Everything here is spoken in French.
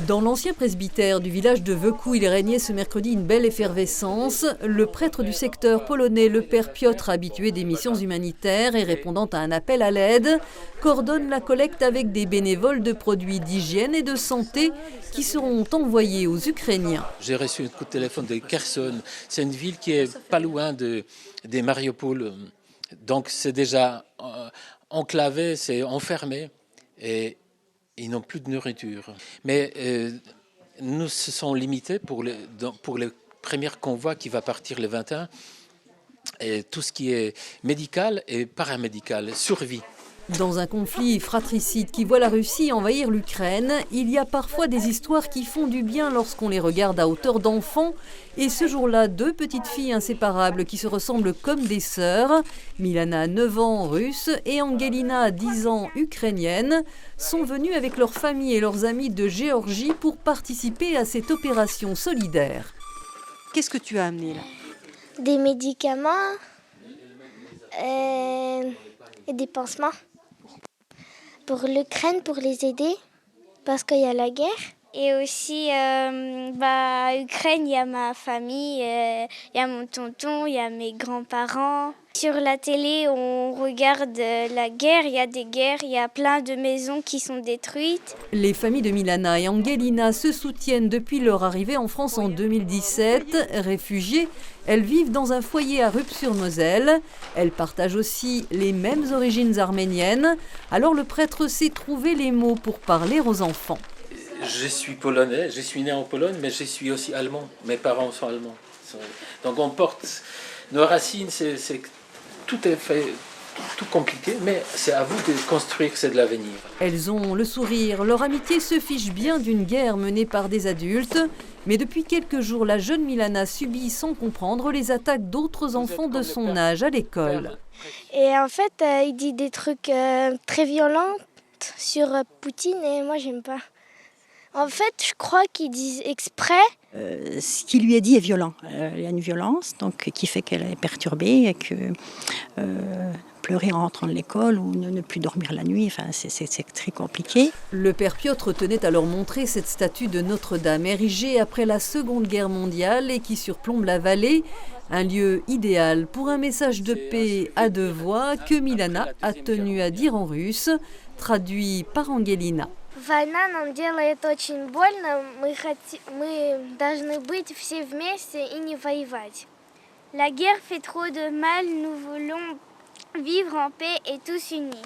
Dans l'ancien presbytère du village de Vecou, il régnait ce mercredi une belle effervescence. Le prêtre du secteur polonais, le père Piotr, habitué des missions humanitaires et répondant à un appel à l'aide, coordonne la collecte avec des bénévoles de produits d'hygiène et de santé qui seront envoyés aux Ukrainiens. J'ai reçu un coup de téléphone de Kherson. C'est une ville qui est pas loin des Mariupol. Donc c'est déjà enclavé, c'est enfermé. Et ils n'ont plus de nourriture. Mais nous se sommes limités pour le premier convoi qui va partir le 21. Et tout ce qui est médical et paramédical, survie. Dans un conflit fratricide qui voit la Russie envahir l'Ukraine, il y a parfois des histoires qui font du bien lorsqu'on les regarde à hauteur d'enfant. Et ce jour-là, deux petites filles inséparables qui se ressemblent comme des sœurs, Milana, 9 ans, russe, et Angelina, 10 ans, ukrainienne, sont venues avec leur famille et leurs amis de Géorgie pour participer à cette opération solidaire. Qu'est-ce que tu as amené là ? Des médicaments et des pansements. Pour l'Ukraine, pour les aider, parce qu'il y a la guerre. Et aussi, Ukraine, il y a ma famille, il y a mon tonton, il y a mes grands-parents. Sur la télé, on regarde la guerre, il y a des guerres, il y a plein de maisons qui sont détruites. Les familles de Milana et Angelina se soutiennent depuis leur arrivée en France en 2017. Réfugiées, elles vivent dans un foyer à Rupt-sur-Moselle. Elles partagent aussi les mêmes origines arméniennes. Alors le prêtre sait trouver les mots pour parler aux enfants. Je suis polonais, je suis né en Pologne, mais je suis aussi allemand. Mes parents sont allemands. Donc on porte nos racines, tout est fait, tout compliqué, mais c'est à vous de construire, c'est de l'avenir. Elles ont le sourire, leur amitié se fiche bien d'une guerre menée par des adultes. Mais depuis quelques jours, la jeune Milana subit sans comprendre les attaques d'autres enfants de son âge à l'école. Et en fait, il dit des trucs très violents sur Poutine et moi, j'aime pas. En fait, je crois qu'ils disent exprès. Ce qui lui est dit est violent. Il y a une violence donc, qui fait qu'elle est perturbée et que pleurer en rentrant de l'école ou ne plus dormir la nuit, enfin, c'est très compliqué. Le père Piotr tenait à leur montrer cette statue de Notre-Dame érigée après la Seconde Guerre mondiale et qui surplombe la vallée. Un lieu idéal pour un message de paix à deux voix que Milana a tenu à dire en russe, traduit par Angelina. Война нам делает очень больно, мы должны быть все вместе и не воевать. La guerre fait trop de mal, nous voulons vivre en paix et tous unis.